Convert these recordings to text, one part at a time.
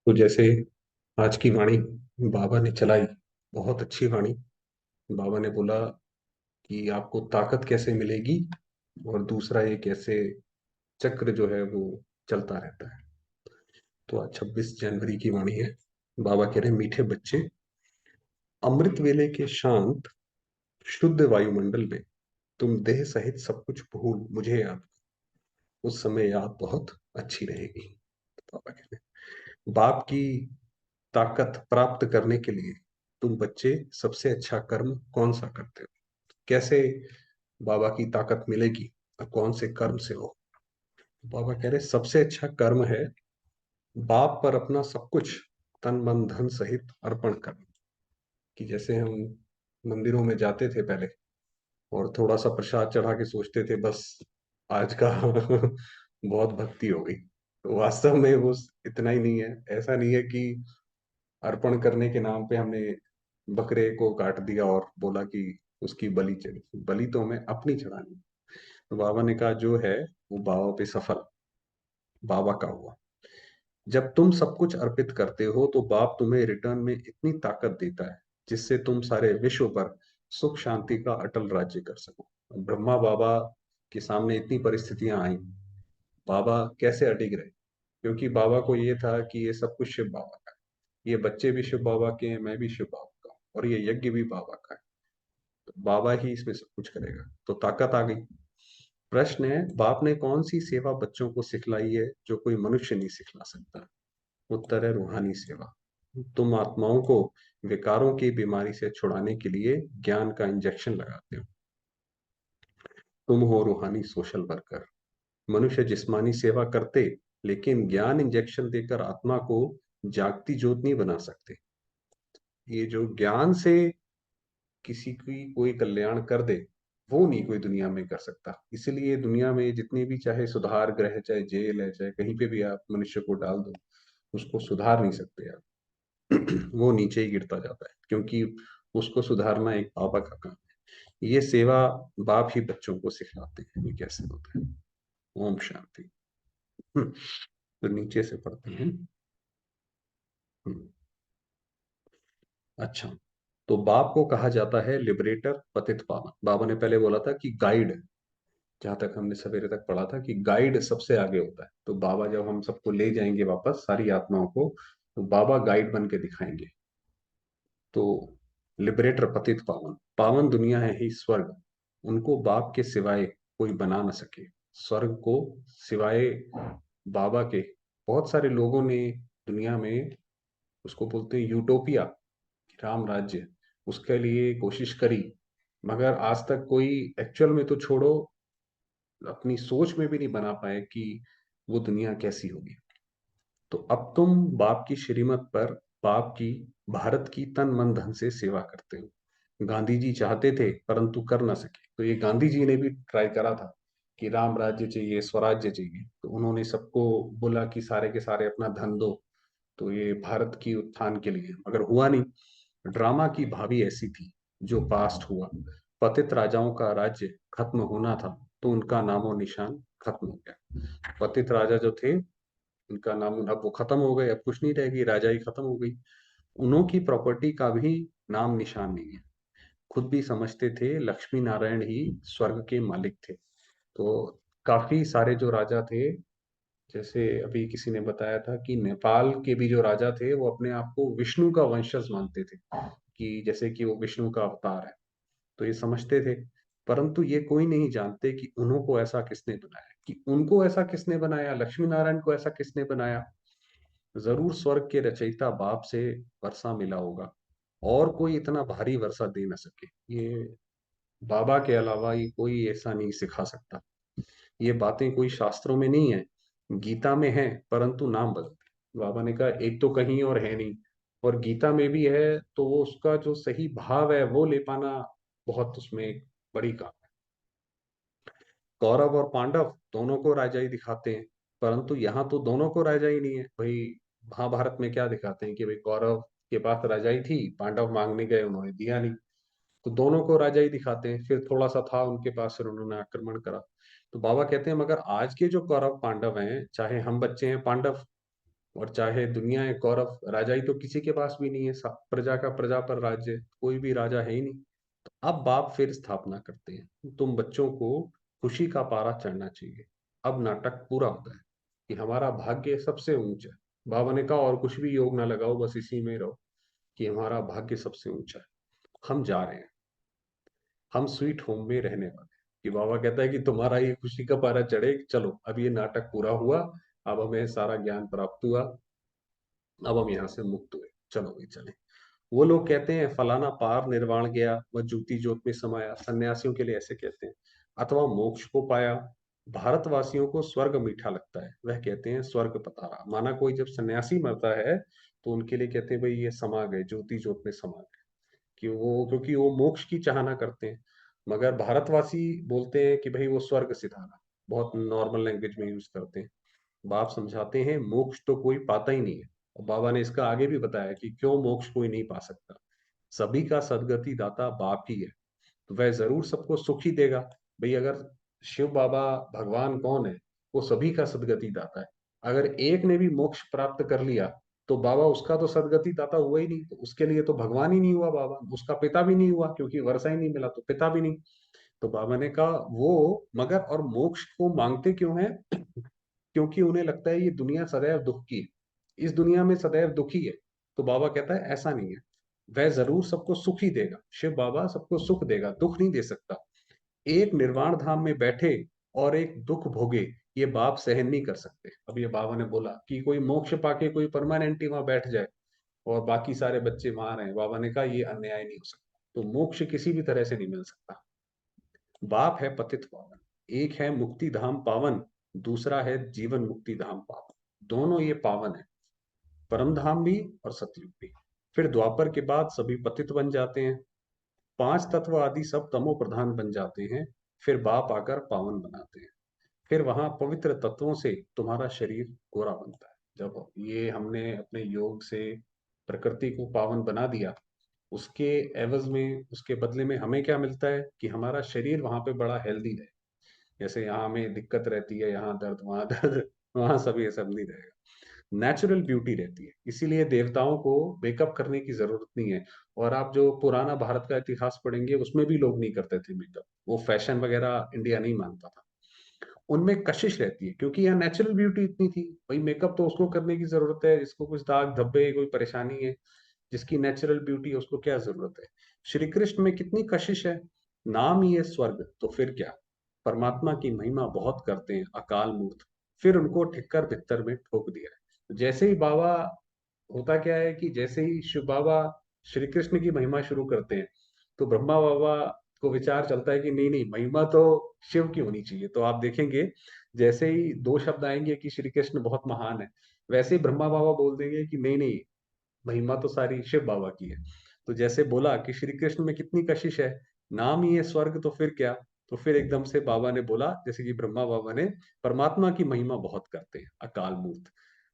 तो जैसे आज की वाणी बाबा ने चलाई, बहुत अच्छी वाणी। बाबा ने बोला कि आपको ताकत कैसे मिलेगी, और दूसरा ये कैसे चक्र जो है वो चलता रहता है। तो आज 26 जनवरी की वाणी है। बाबा कह रहे हैं, मीठे बच्चे, अमृत वेले के शांत शुद्ध वायुमंडल में तुम देह सहित सब कुछ भूल मुझे याद, उस समय याद बहुत अच्छी रहेगी। बाबा कह रहे हैं, बाप की ताकत प्राप्त करने के लिए तुम बच्चे सबसे अच्छा कर्म कौन सा करते हो, कैसे बाबा की ताकत मिलेगी और कौन से कर्म से हो। बाबा कह रहे सबसे अच्छा कर्म है बाप पर अपना सब कुछ तन मन धन सहित अर्पण करना। कि जैसे हम मंदिरों में जाते थे पहले और थोड़ा सा प्रसाद चढ़ा के सोचते थे बस आज का बहुत भक्ति हो गई, तो वास्तव में वो इतना ही नहीं है। ऐसा नहीं है कि अर्पण करने के नाम पे हमने बकरे को काट दिया और बोला कि उसकी बलि चढ़ी। बलि तो हमें अपनी चढ़ानी। तो बाबा ने कहा जो है वो बाबा पे सफल बाबा का हुआ। जब तुम सब कुछ अर्पित करते हो तो बाप तुम्हें रिटर्न में इतनी ताकत देता है जिससे तुम सारे विश्व पर सुख शांति का अटल राज्य कर सको। ब्रह्मा बाबा के सामने इतनी परिस्थितियां आई, बाबा कैसे अडिग रहे? क्योंकि बाबा को ये था कि ये सब कुछ शिव बाबा का है, ये बच्चे भी शिव बाबा के हैं, मैं भी शिव बाबा का हूं, और ये यज्ञ भी बाबा का है। तो बाबा ही इसमें सब कुछ करेगा, तो ताकत आ गई। प्रश्न है, बाप ने कौन सी सेवा बच्चों को सिखलाई है जो कोई मनुष्य नहीं सिखला सकता? उत्तर है रूहानी सेवा। तुम आत्माओं को विकारों की बीमारी से छुड़ाने के लिए ज्ञान का इंजेक्शन लगाते हो। तुम हो रूहानी सोशल वर्कर। मनुष्य जिस्मानी सेवा करते लेकिन ज्ञान इंजेक्शन देकर आत्मा को जागती ज्योत नहीं बना सकते। ये जो ज्ञान से किसी की कोई कल्याण कर दे, वो नहीं कोई दुनिया में कर सकता। इसलिए दुनिया में जितने भी, चाहे सुधार ग्रह, चाहे जेल है, चाहे कहीं पे भी आप मनुष्य को डाल दो, उसको सुधार नहीं सकते आप। वो नीचे ही गिरता जाता है, क्योंकि उसको सुधारना एक बाबा का काम है। ये सेवा बाप ही बच्चों को सिखलाते हैं ये कैसे होता है। ओम शांति। हम्म, तो नीचे से पढ़ते हैं। हम्म, अच्छा, तो बाप को कहा जाता है लिबरेटर, पतित पावन। बाबा ने पहले बोला था कि गाइड, जहां तक हमने सवेरे तक पढ़ा था कि गाइड सबसे आगे होता है। तो बाबा जब हम सबको ले जाएंगे वापस, सारी आत्माओं को, तो बाबा गाइड बन के दिखाएंगे। तो लिबरेटर, पतित पावन, पावन दुनिया है ही स्वर्ग, उनको बाप के सिवाय कोई बना न सके। स्वर्ग को सिवाय बाबा के बहुत सारे लोगों ने दुनिया में, उसको बोलते हैं यूटोपिया, राम राज्य, उसके लिए कोशिश करी, मगर आज तक कोई, एक्चुअल में तो छोड़ो, अपनी सोच में भी नहीं बना पाए कि वो दुनिया कैसी होगी। तो अब तुम बाप की श्रीमत पर, बाप की, भारत की तन मन धन से सेवा करते हो। गांधी जी चाहते थे परंतु कर ना सके, तो ये गांधी जी ने भी ट्राई करा था कि राम राज्य चाहिए, स्वराज्य चाहिए, तो उन्होंने सबको बोला कि सारे के सारे अपना धन दो, तो ये भारत की उत्थान के लिए, मगर हुआ नहीं। ड्रामा की भावी ऐसी थी जो पास्ट हुआ। पतित राजाओं का राज्य खत्म होना था, तो उनका नामो निशान खत्म हो गया। पतित राजा जो थे, उनका नाम, अब वो खत्म हो गए, अब कुछ नहीं रहेगी, राजाई खत्म हो गई। उन्हों की प्रॉपर्टी का भी नाम निशान नहीं है। खुद भी समझते थे लक्ष्मी नारायण ही स्वर्ग के मालिक थे। तो काफी सारे जो राजा थे, जैसे अभी किसी ने बताया था कि नेपाल के भी जो राजा थे वो अपने आप को विष्णु का वंशज मानते थे, कि जैसे कि वो विष्णु का अवतार है, तो ये समझते थे। परंतु ये कोई नहीं जानते कि उन्हों को ऐसा किसने बनाया, कि उनको ऐसा किसने बनाया, लक्ष्मी नारायण को ऐसा किसने बनाया। जरूर स्वर्ग के रचयिता बाप से वर्षा मिला होगा, और कोई इतना भारी वर्षा दे न सके। ये बाबा के अलावा ये कोई ऐसा नहीं सिखा सकता। ये बातें कोई शास्त्रों में नहीं है, गीता में है, परंतु नाम बदलते। बाबा ने कहा एक तो कहीं और है नहीं, और गीता में भी है, तो वो उसका जो सही भाव है वो ले पाना बहुत, उसमें एक बड़ी काम है। कौरव और पांडव दोनों को राजाई दिखाते हैं, परंतु यहाँ तो दोनों को राजाई नहीं है भाई। महाभारत में क्या दिखाते हैं कि भाई कौरव के पास राजाई थी, पांडव मांगने गए, उन्होंने दिया नहीं। तो दोनों को राजाई दिखाते हैं, फिर थोड़ा सा था उनके पास, फिर उन्होंने आक्रमण करा। तो बाबा कहते हैं मगर आज के जो कौरव पांडव हैं, चाहे हम बच्चे हैं पांडव, और चाहे दुनिया है कौरव, राजाई तो किसी के पास भी नहीं है, प्रजा का प्रजा पर राज्य, कोई भी राजा है ही नहीं। तो अब बाप फिर स्थापना करते हैं, तुम बच्चों को खुशी का पारा चढ़ना चाहिए। अब नाटक पूरा होता है कि हमारा भाग्य सबसे ऊंचा है। बाबा ने कहा और कुछ भी योग ना लगाओ, बस इसी में रहो कि हमारा भाग्य सबसे ऊंचा है, हम जा रहे हैं, हम स्वीट होम में रहने वाले हैं। कि बाबा कहता है कि तुम्हारा ये खुशी का पारा चढ़े, चलो अब ये नाटक पूरा हुआ, अब हमें सारा ज्ञान प्राप्त हुआ, अब हम यहाँ से मुक्त हुए, चलो भाई चले। वो लोग कहते हैं फलाना पार निर्वाण गया, वह ज्योति ज्योत में समाया, सन्यासियों के लिए ऐसे कहते हैं। अथवा मोक्ष को पाया। भारतवासियों को स्वर्ग मीठा लगता है, वह कहते हैं स्वर्ग पतारा। माना कोई जब सन्यासी मरता है तो उनके लिए कहते हैं भाई ये समा गए, ज्योति ज्योत में समा गए, कि वो, क्योंकि वो मोक्ष की चाहना करते हैं। मगर भारतवासी बोलते हैं कि भाई वो स्वर्ग सिधारा, बहुत नॉर्मल लैंग्वेज में यूज करते हैं। बाप समझाते हैं मोक्ष तो कोई पाता ही नहीं है। और बाबा ने इसका आगे भी बताया कि क्यों मोक्ष कोई नहीं पा सकता। सभी का सदगति दाता बाप ही है, तो वह जरूर सबको सुख ही देगा। भाई अगर शिव बाबा भगवान कौन है, वो सभी का सदगति दाता है। अगर एक ने भी मोक्ष प्राप्त कर लिया तो बाबा उसका तो सदगति दाता हुआ ही नहीं, तो उसके लिए तो भगवान ही नहीं हुआ बाबा, उसका पिता भी नहीं हुआ, क्योंकि वर्षा ही नहीं मिला तो पिता भी नहीं। तो बाबा ने कहा वो मगर और मोक्ष को मांगते क्यों है, क्योंकि उन्हें लगता है ये दुनिया सदैव दुख की है, इस दुनिया में सदैव दुखी है। तो बाबा कहता है ऐसा नहीं है, वह जरूर सबको सुख ही देगा, शिव बाबा सबको सुख देगा, दुख नहीं दे सकता। एक निर्वाण धाम में बैठे और एक दुख भोगे, ये बाप सहन नहीं कर सकते। अब ये बाबा ने बोला कि कोई मोक्ष पाके कोई परमानेंटली वहां बैठ जाए और बाकी सारे बच्चे वहां रहे, बाबा ने कहा ये अन्याय नहीं हो सकता, तो मोक्ष किसी भी तरह से नहीं मिल सकता। बाप है पतित पावन, एक है मुक्ति धाम पावन, दूसरा है जीवन मुक्ति धाम पावन। दोनों ये पावन है, परम धाम भी और सतयुग भी। फिर द्वापर के बाद सभी पतित बन जाते हैं, पांच तत्व आदि सब तमो प्रधान बन जाते हैं। फिर बाप आकर पावन बनाते हैं, फिर वहां पवित्र तत्वों से तुम्हारा शरीर गोरा बनता है। जब ये हमने अपने योग से प्रकृति को पावन बना दिया, उसके एवज में, उसके बदले में हमें क्या मिलता है कि हमारा शरीर वहां पे बड़ा हेल्दी रहे। जैसे यहाँ हमें दिक्कत रहती है, यहाँ दर्द वहां दर्द, वहां सब ये सब नहीं रहेगा, नेचुरल ब्यूटी रहती है। इसीलिए देवताओं को मेकअप करने की जरूरत नहीं है। और आप जो पुराना भारत का इतिहास पढ़ेंगे उसमें भी लोग नहीं करते थे मेकअप, वो फैशन वगैरह इंडिया नहीं मानता था। उनमें कशिश रहती है क्योंकि यहाँ नेचुरल ब्यूटी इतनी थी। भाई मेकअप तो उसको करने की जरूरत है जिसको कुछ दाग धब्बे कोई परेशानी है, जिसकी नेचुरल ब्यूटी है उसको क्या जरूरत है। श्री कृष्ण में कितनी कशिश है, नाम ही है स्वर्ग तो फिर क्या। परमात्मा की महिमा बहुत करते हैं अकाल मूर्त, फिर उनको ठिक्कर भित्तर में ठोक दिया है। जैसे ही बाबा, होता क्या है कि जैसे ही शिव बाबा श्री कृष्ण की महिमा शुरू करते हैं तो ब्रह्मा बाबा को विचार चलता है कि नहीं नहीं, महिमा तो शिव की होनी चाहिए। तो आप देखेंगे जैसे ही दो शब्द आएंगे कि श्री कृष्ण बहुत महान है, वैसे ही ब्रह्मा बाबा बोल देंगे कि नहीं नहीं, महिमा तो सारी शिव बाबा की है। तो जैसे बोला कि श्री कृष्ण में कितनी कशिश है, नाम ही है स्वर्ग तो फिर क्या। तो फिर एकदम से बाबा ने बोला, जैसे कि ब्रह्मा बाबा ने, परमात्मा की महिमा बहुत करते हैं अकाल मूर्त,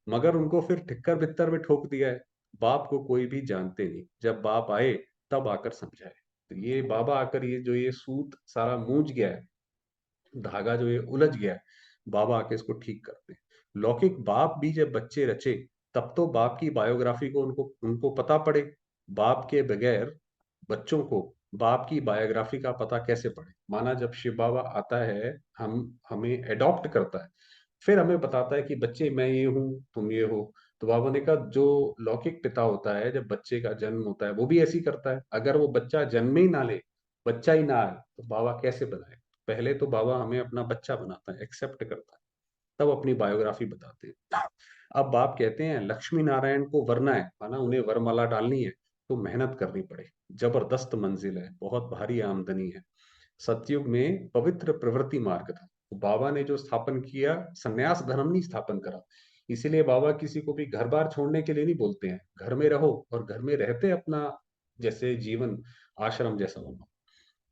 मगर उनको फिर ठिक्कर भित्तर में ठोक दिया है। बाप को कोई भी जानते नहीं, जब बाप आए तब आकर समझाए। तो ये बाबा आकर ये जो ये सूत सारा मूंझ गया है, धागा जो ये उलझ गया है, बाबा आके इसको ठीक करते हैं। लौकिक बाप भी जब बच्चे रचे तब तो बाप की बायोग्राफी को उनको उनको पता पड़े। बाप के बगैर बच्चों को बाप की बायोग्राफी का पता कैसे पड़े। माना जब शिव बाबा आता है, हम हमें एडॉप्ट करता है, फिर हमें बताता है कि बच्चे मैं ये हूँ तुम ये हो। तो बाबा ने कहा जो लौकिक पिता होता है जब बच्चे का जन्म होता है वो भी ऐसे ही करता है। अगर वो बच्चा जन्म ही ना ले, बच्चा ही ना आए, तो बाबा कैसे बनाए। पहले तो बाबा हमें अपना बच्चा बनाता है, एक्सेप्ट करता है, तब अपनी बायोग्राफी बताते हैं। अब बाप कहते हैं लक्ष्मी नारायण को वरना है, माना उन्हें वरमाला डालनी है तो मेहनत करनी पड़े, जबरदस्त मंजिल है, बहुत भारी आमदनी है। सतयुग में पवित्र प्रवृत्ति मार्ग था, तो बाबा ने जो स्थापन किया, संन्यास धर्म नहीं स्थापन करा। इसीलिए बाबा किसी को भी घर बार छोड़ने के लिए नहीं बोलते हैं, घर में रहो, और घर में रहते अपना जैसे जीवन आश्रम जैसा बनो।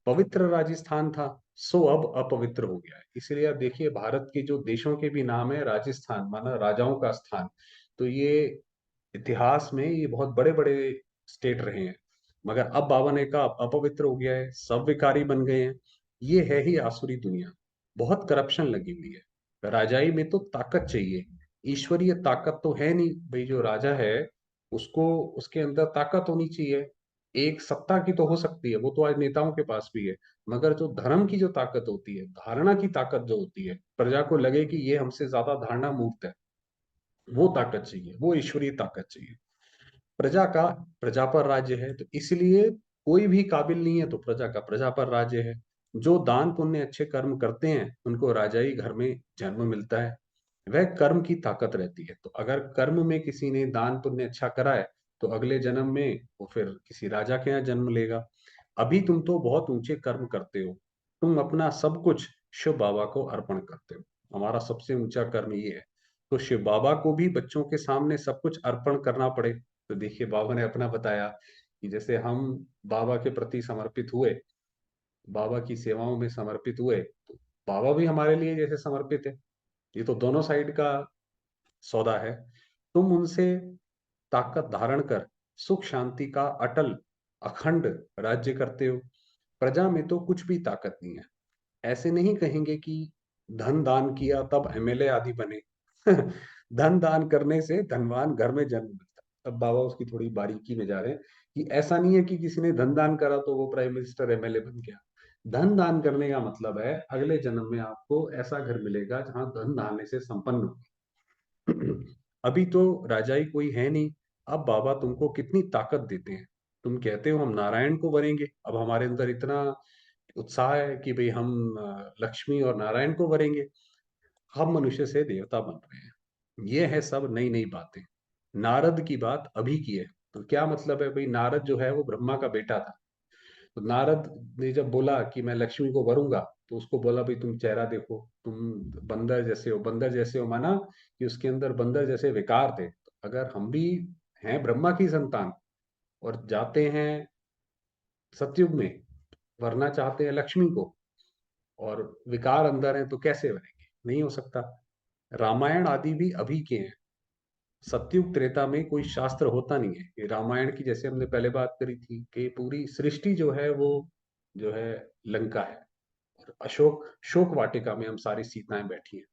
पवित्र राजस्थान था, सो अब अपवित्र हो गया है। इसलिए आप देखिए भारत के जो देशों के भी नाम है, राजस्थान माना राजाओं का स्थान। तो ये इतिहास में ये बहुत बड़े बड़े स्टेट रहे हैं, मगर अब बाबा ने कहा अब अपवित्र हो गया है, सब विकारी बन गए हैं। ये है ही आसुरी दुनिया, बहुत करप्शन लगी हुई है। राजाई में तो ताकत चाहिए, ईश्वरीय ताकत तो है नहीं भाई, जो राजा है उसको उसके अंदर ताकत होनी चाहिए। एक सत्ता की तो हो सकती है, वो तो आज नेताओं के पास भी है, मगर जो धर्म की जो ताकत होती है, धारणा की ताकत जो होती है, प्रजा को लगे कि ये हमसे ज्यादा धारणा मूर्त है, वो ताकत चाहिए, वो ईश्वरीय ताकत चाहिए। प्रजा का प्रजा पर राज्य है, तो इसलिए कोई भी काबिल नहीं है तो प्रजा का प्रजा पर राज्य है। जो दान पुण्य अच्छे कर्म करते हैं उनको राजाई घर में जन्म मिलता है, वह कर्म की ताकत रहती है। तो अगर कर्म में किसी ने दान पुण्य अच्छा करा है तो अगले जन्म में वो फिर किसी राजा के यहाँ जन्म लेगा। अभी तुम तो बहुत ऊंचे कर्म करते हो, तुम अपना सब कुछ शिव बाबा को अर्पण करते हो, हमारा सबसे ऊंचा कर्म ये है। तो शिव बाबा को भी बच्चों के सामने सब कुछ अर्पण करना पड़े। तो देखिए बाबा ने अपना बताया कि जैसे हम बाबा के प्रति समर्पित हुए, बाबा की सेवाओं में समर्पित हुए, तो बाबा भी हमारे लिए जैसे समर्पित है। ये तो दोनों साइड का सौदा है। तुम उनसे ताकत धारण कर सुख शांति का अटल अखंड राज्य करते हो। प्रजा में तो कुछ भी ताकत नहीं है। ऐसे नहीं कहेंगे कि धन दान किया तब एमएलए आदि बने। धन दान करने से धनवान घर में जन्म मिलता है। अब बाबा उसकी थोड़ी बारीकी में जा रहे हैं कि ऐसा नहीं है कि किसी ने धन दान करा तो वो प्राइम मिनिस्टर एमएलए बन गया। धन दान करने का मतलब है अगले जन्म में आपको ऐसा घर मिलेगा जहां धन दान से संपन्न हो। अभी तो राजाई कोई है नहीं। अब बाबा तुमको कितनी ताकत देते हैं। तुम कहते हो हम नारायण को वरेंगे, अब हमारे अंदर इतना उत्साह है कि भाई हम लक्ष्मी और नारायण को वरेंगे, हम मनुष्य से देवता बन रहे हैं। ये है सब नई नई बातें। नारद की बात अभी की है। तो क्या मतलब है भाई, नारद जो है वो ब्रह्मा का बेटा था। तो नारद ने जब बोला कि मैं लक्ष्मी को वरूंगा, तो उसको बोला भाई तुम चेहरा देखो, तुम बंदर जैसे हो। बंदर जैसे हो माना कि उसके अंदर बंदर जैसे विकार थे। तो अगर हम भी हैं ब्रह्मा की संतान और जाते हैं सतयुग में, वरना चाहते हैं लक्ष्मी को, और विकार अंदर है, तो कैसे बनेंगे? नहीं हो सकता। रामायण आदि भी अभी के हैं। सतयुग त्रेता में कोई शास्त्र होता नहीं है। ये रामायण की जैसे हमने पहले बात करी थी कि पूरी सृष्टि जो है वो जो है लंका है, और अशोक शोक वाटिका में हम सारी सीताएं बैठी हैं।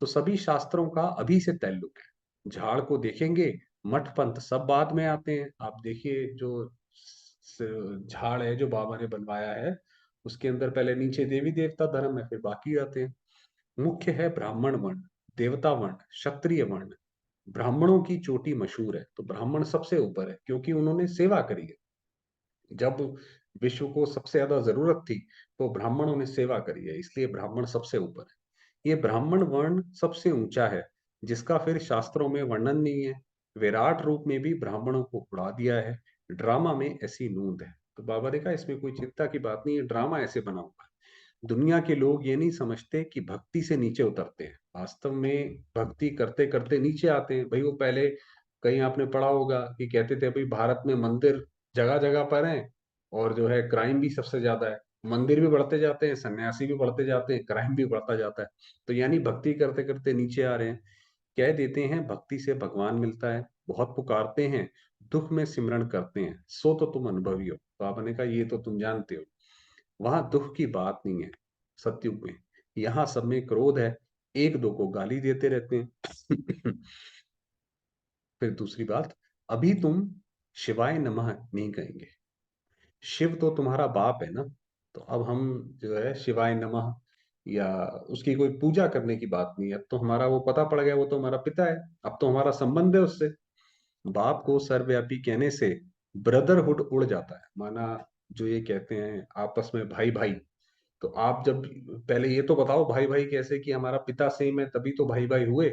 तो सभी शास्त्रों का अभी से तल्लुक है। झाड़ को देखेंगे, मठ पंथ सब बाद में आते हैं। आप देखिए जो झाड़ है जो बाबा ने बनवाया है, उसके अंदर पहले नीचे देवी देवता धर्म है, फिर बाकी आते हैं। मुख्य है ब्राह्मण वर्ण, देवता वर्ण, क्षत्रिय वर्ण। ब्राह्मणों की चोटी मशहूर है, तो ब्राह्मण सबसे ऊपर है क्योंकि उन्होंने सेवा करी है। जब विश्व को सबसे ज्यादा जरूरत थी तो ब्राह्मणों ने सेवा करी है, इसलिए ब्राह्मण सबसे ऊपर है। ये ब्राह्मण वर्ण सबसे ऊंचा है, जिसका फिर शास्त्रों में वर्णन नहीं है। विराट रूप में भी ब्राह्मणों को उड़ा दिया है। ड्रामा में ऐसी नूंद है। तो बाबा ने कहा इसमें कोई चिंता की बात नहीं है, ड्रामा ऐसे बना हुआ है। दुनिया के लोग ये नहीं समझते कि भक्ति से नीचे उतरते हैं, वास्तव में भक्ति करते करते नीचे आते हैं। भाई वो पहले कहीं आपने पढ़ा होगा कि कहते थे भाई भारत में मंदिर जगह जगह पर हैं, और जो है क्राइम भी सबसे ज्यादा है। मंदिर भी बढ़ते जाते हैं, सन्यासी भी बढ़ते जाते हैं, क्राइम भी बढ़ता जाता है। तो यानी भक्ति करते करते नीचे आ रहे हैं। कह देते हैं भक्ति से भगवान मिलता है, बहुत पुकारते हैं, दुख में सिमरण करते हैं, सो तो तुम अनुभवी हो। तो आपने कहा ये तो तुम जानते हो। वहां दुख की बात नहीं है सतयुग में। यहाँ सब में क्रोध है, एक दो को गाली देते रहते हैं। फिर दूसरी बात, अभी तुम शिवाय नमः नहीं कहेंगे। शिव तो तुम्हारा बाप है ना। तो अब हम जो है शिवाय नमः या उसकी कोई पूजा करने की बात नहीं है। अब तो हमारा वो पता पड़ गया, वो तो हमारा पिता है, अब तो हमारा संबंध है उससे। बाप को सर्वव्यापी कहने से ब्रदरहुड उड़ जाता है। माना जो ये कहते हैं आपस में भाई भाई, तो आप जब पहले ये तो बताओ भाई भाई कैसे, कि हमारा पिता सेम है तभी तो भाई भाई हुए।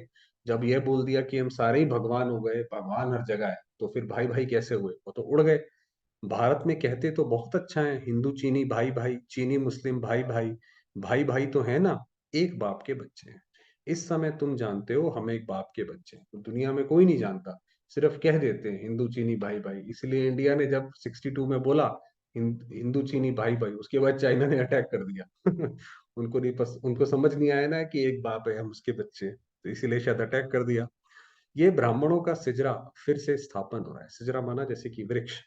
जब ये बोल दिया कि हम सारे ही भगवान हो गए, भगवान हर जगह है, तो फिर भाई भाई कैसे हुए? वो तो उड़ गए। भारत में कहते तो बहुत अच्छा है, हिंदू चीनी भाई भाई, चीनी मुस्लिम भाई भाई। भाई भाई तो है ना, एक बाप के बच्चे हैं। इस समय तुम जानते हो हम एक बाप के बच्चे हैं, तो दुनिया में कोई नहीं जानता। सिर्फ कह देते हैं हिंदू चीनी भाई भाई। इसलिए इंडिया ने जब 62 में बोला हिंदू चीनी भाई भाई, उसके बाद चाइना ने अटैक कर दिया। उनको समझ नहीं आया ना कि एक बाप है, हम उसके बच्चे हैं, तो इसीलिए शायद अटैक कर दिया। ये ब्राह्मणों का सिजरा फिर से स्थापन हो रहा है। सिजरा माना जैसे कि वृक्ष।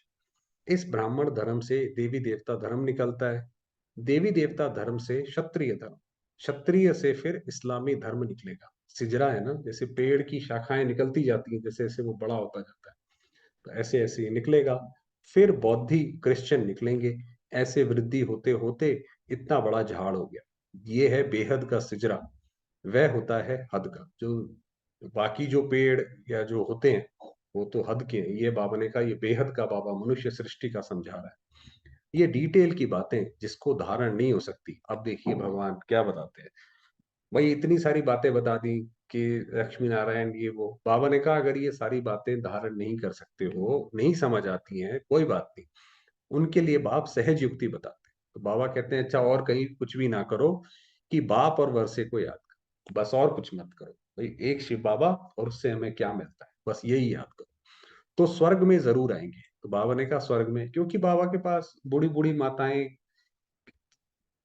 इस ब्राह्मण धर्म से देवी देवता धर्म निकलता है, देवी देवता धर्म से क्षत्रिय धर्म, क्षत्रिय से फिर इस्लामी धर्म निकलेगा। सिजरा है ना, जैसे पेड़ की शाखाएं निकलती जाती हैं, जैसे जैसे वो बड़ा होता जाता है, तो ऐसे ऐसे ही निकलेगा। फिर बौद्धि क्रिश्चियन निकलेंगे। ऐसे वृद्धि होते होते इतना बड़ा झाड़ हो गया। ये है बेहद का सिजरा। वह होता है हद का। जो बाकी जो पेड़ या जो होते हैं वो तो हद के हैं, ये बाबा ने कहा ये बेहद का बाबा मनुष्य सृष्टि का समझा रहा है। ये डिटेल की बातें जिसको धारण नहीं हो सकती। अब देखिए भगवान क्या बताते हैं। भाई इतनी सारी बातें बता दी कि लक्ष्मी नारायण ये वो, बाबा ने कहा अगर ये सारी बातें धारण नहीं कर सकते हो, नहीं समझ आती हैं, कोई बात नहीं। उनके लिए बाप सहज युक्ति बताते हैं। तो बाबा कहते हैं अच्छा और कहीं कुछ भी ना करो, कि बाप और वर्षे को याद करो, बस और कुछ मत करो। भाई एक शिव बाबा और उससे हमें क्या मिलता है, बस यही याद करो, तो स्वर्ग में जरूर आएंगे। तो बाबा ने कहा स्वर्ग में, क्योंकि बाबा के पास बूढ़ी बूढ़ी माताएं,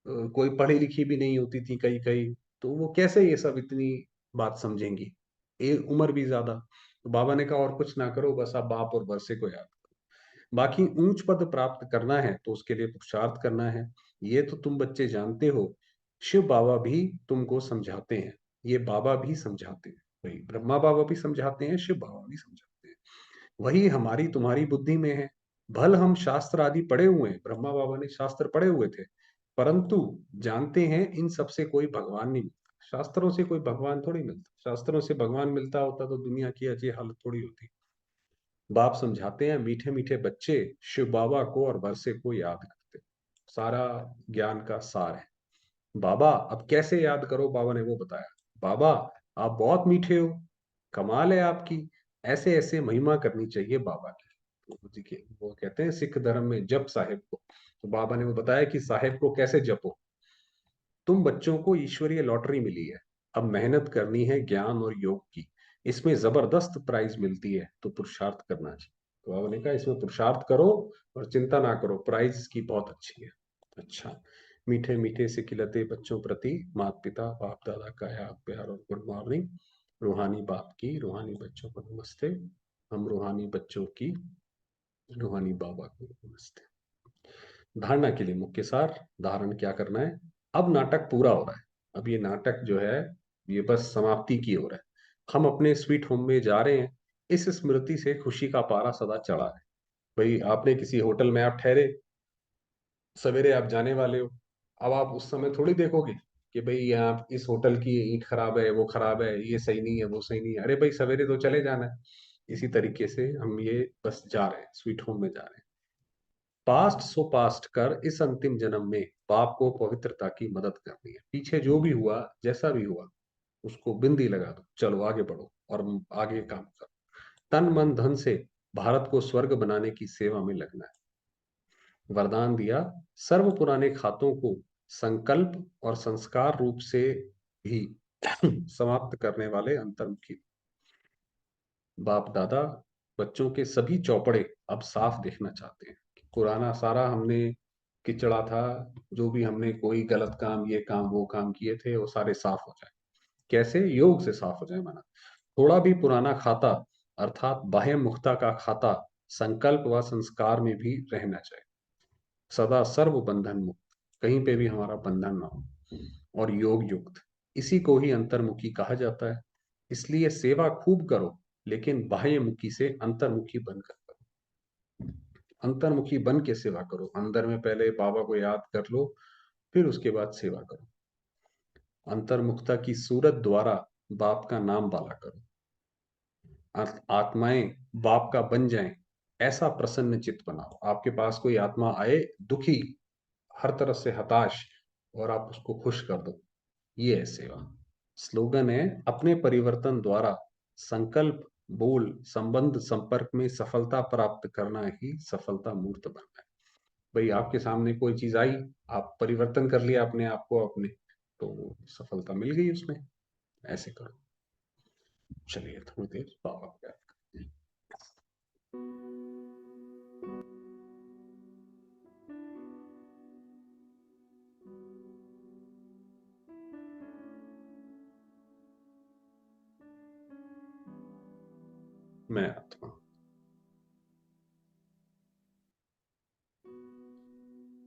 कोई पढ़ी लिखी भी नहीं होती थी कई कई, तो वो कैसे ये सब इतनी बात समझेंगी, एक उम्र भी ज्यादा। तो बाबा ने कहा और कुछ ना करो, बस आप बाप और वर्षे को याद। बाकी ऊंच पद प्राप्त करना है तो उसके लिए पुरुषार्थ करना है। ये तो तुम बच्चे जानते हो, शिव बाबा भी तुमको समझाते हैं, ये बाबा भी समझाते हैं। वही ब्रह्मा बाबा भी समझाते हैं, शिव बाबा भी समझाते हैं। वही हमारी तुम्हारी बुद्धि में है। भल हम शास्त्र आदि पढ़े हुए हैं, ब्रह्मा बाबा ने शास्त्र पढ़े हुए थे, परंतु जानते हैं इन सबसे कोई भगवान नहीं मिलता, शास्त्रों से कोई भगवान थोड़ी मिलता। शास्त्रों से भगवान मिलता होता तो दुनिया की अजय हालत थोड़ी होती। बाप समझाते हैं मीठे मीठे बच्चे शिव बाबा को और बरसे को याद करते। सारा ज्ञान का सार है। बाबा अब कैसे याद करो, बाबा ने वो बताया। बाबा आप बहुत मीठे हो, कमाल है आपकी, ऐसे ऐसे महिमा करनी चाहिए बाबा की। तो देखिए वो कहते हैं सिख धर्म में जप साहिब को, तो बाबा ने वो बताया कि साहिब को कैसे जपो। तुम बच्चों को ईश्वरीय लॉटरी मिली है, अब मेहनत करनी है ज्ञान और योग की, इसमें जबरदस्त प्राइज मिलती है तो पुरुषार्थ करना चाहिए। तो बाबा ने कहा इसमें पुरुषार्थ करो और चिंता ना करो, प्राइज इसकी बहुत अच्छी है। अच्छा, मीठे मीठे से खिलते बच्चों प्रति माता पिता बाप दादा का याद प्यार और गुड मॉर्निंग। रूहानी बाप की रूहानी बच्चों को नमस्ते। हम रूहानी बच्चों की रूहानी बाबा को नमस्ते। धारणा के लिए मुख्य सार, धारण क्या करना है। अब नाटक पूरा हो रहा है, अब ये नाटक जो है ये बस समाप्ति की ओर है। हम अपने स्वीट होम में जा रहे हैं, इस स्मृति से खुशी का पारा सदा चढ़ा है। भाई आपने किसी होटल में आप ठहरे, सवेरे आप जाने वाले हो, अब आप उस समय थोड़ी देखोगे कि भाई यहाँ इस होटल की ईंट खराब है, वो खराब है, ये सही नहीं है, वो सही नहीं है। अरे भाई सवेरे तो चले जाना है। इसी तरीके से हम ये बस जा रहे हैं, स्वीट होम में जा रहे हैं। पास्ट सो पास्ट कर इस अंतिम जन्म में पाप को पवित्रता की मदद करनी है। पीछे जो भी हुआ जैसा भी हुआ उसको बिंदी लगा दो, चलो आगे बढ़ो और आगे काम करो। तन मन धन से भारत को स्वर्ग बनाने की सेवा में लगना है। वरदान दिया, सर्व पुराने खातों को संकल्प और संस्कार रूप से भी समाप्त करने वाले अंतर्मुखी। बाप दादा बच्चों के सभी चौपड़े अब साफ देखना चाहते हैं कि पुराना सारा हमने किचड़ा था, जो भी हमने कोई गलत काम ये काम वो काम किए थे वो सारे साफ हो जाए। कैसे, योग से साफ हो जाए माना। थोड़ा भी पुराना खाता अर्थात बाह्य मुक्ता का खाता संकल्प व संस्कार में भी रहना चाहिए। सदा सर्व बंधन मुक्त, कहीं पे भी हमारा बंधन ना हो, और योग युक्त, इसी को ही अंतर्मुखी कहा जाता है। इसलिए सेवा खूब करो, लेकिन बाह्य मुखी से अंतर्मुखी बनकर करो। अंतर्मुखी बन के सेवा करो, अंदर में पहले बाबा को याद कर लो, फिर उसके बाद सेवा करो। अंतर्मुखता की सूरत द्वारा बाप का नाम बाला करो। आत्माएं बाप का बन जाएं, ऐसा प्रसन्न चित्त बनाओ। आपके पास कोई आत्मा आए दुखी, हर तरफ से हताश, और आप उसको खुश कर दो, ये है सेवा। स्लोगन है अपने परिवर्तन द्वारा संकल्प बोल संबंध संपर्क में सफलता प्राप्त करना ही सफलता मूर्त बनना है। भाई आपके सामने कोई चीज आई, आप परिवर्तन कर लिया अपने आप को अपने, तो सफलता मिल गई उसमें। ऐसे करो। चलिए थोड़ी देर बाबा को याद करते हैं। मैं आत्मा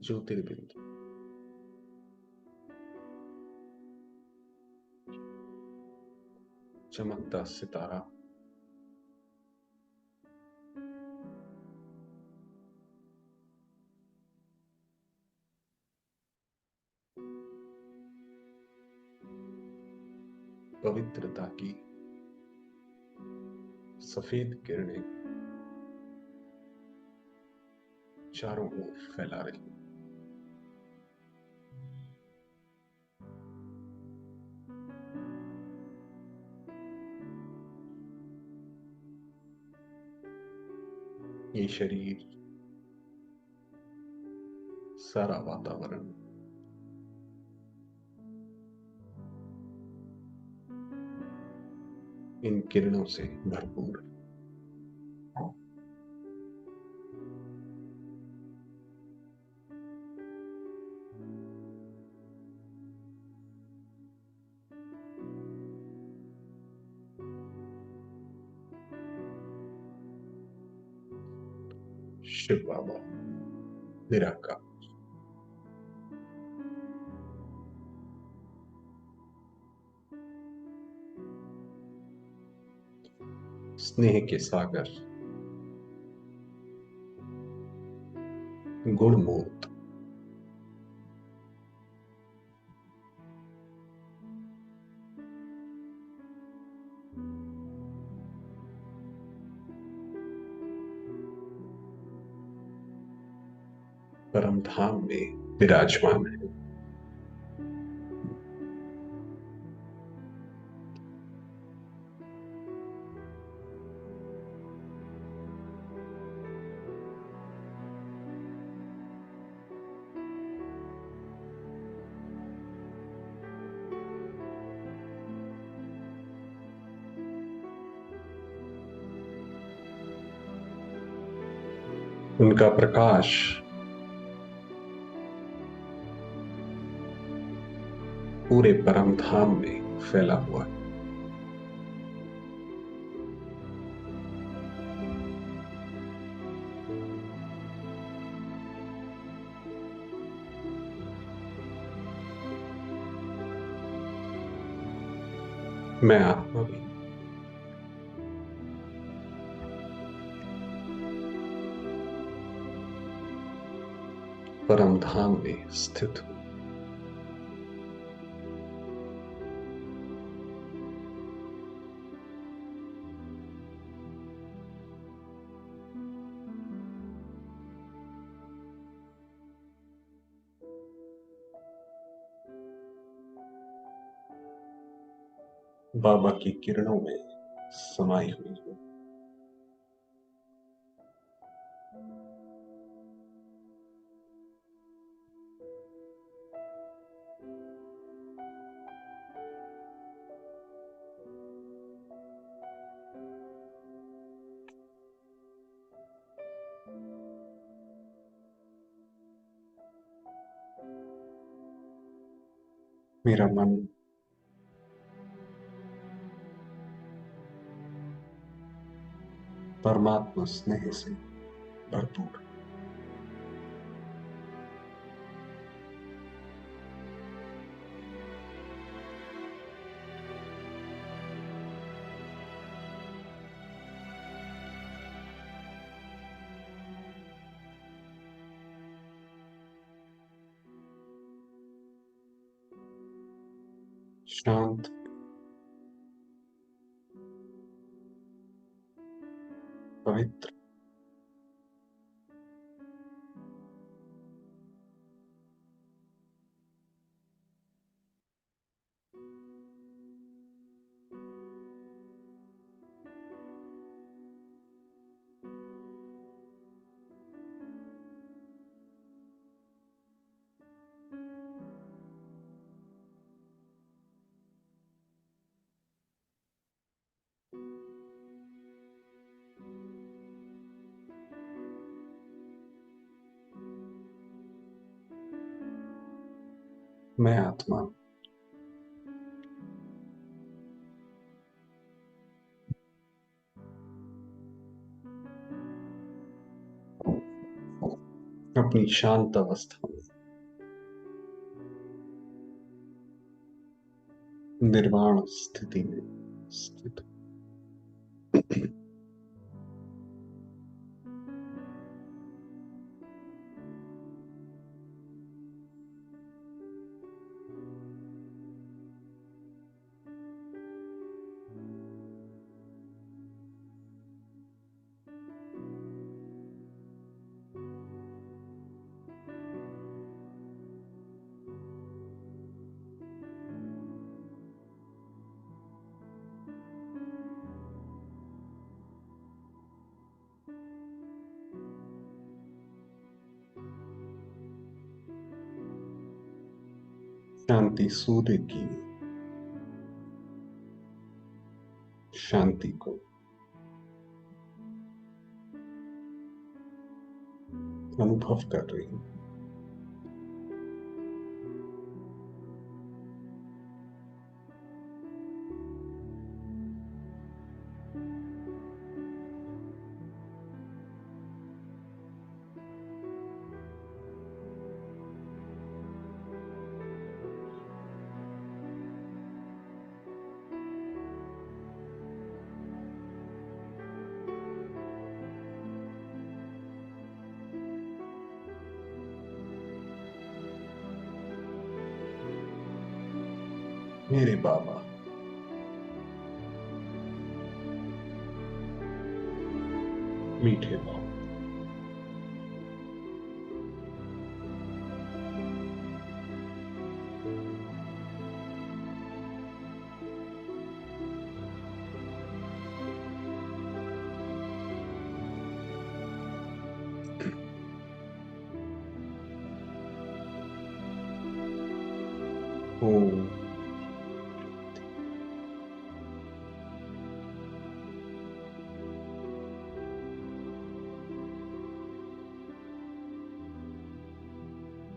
ज्योतिर्बिंदु चमकता सितारा। पवित्रता की सफेद किरणें चारों ओर फैला रही। ये शरीर, सारा वातावरण इन किरणों से भरपूर। शिव बाबा निराकार, स्नेह के सागर, गुणमूर्त, परम धाम में विराजमान है। उनका प्रकाश पूरे परम धाम में फैला हुआ है। मैं आत्मा भी परम धाम में स्थित हूं। बाबा की किरणों में समाई हुई हूं। मेरा मन परमात्मा स्नेह से भरपूर। शांत, पवित्र, मैं आत्मा अपनी शांत अवस्था में, निर्वाण स्थिति में स्थित। शांति, सूर्य की शांति को अनुभव कर रही हूँ। मेरे बाबा, मीठे बाबा, ओम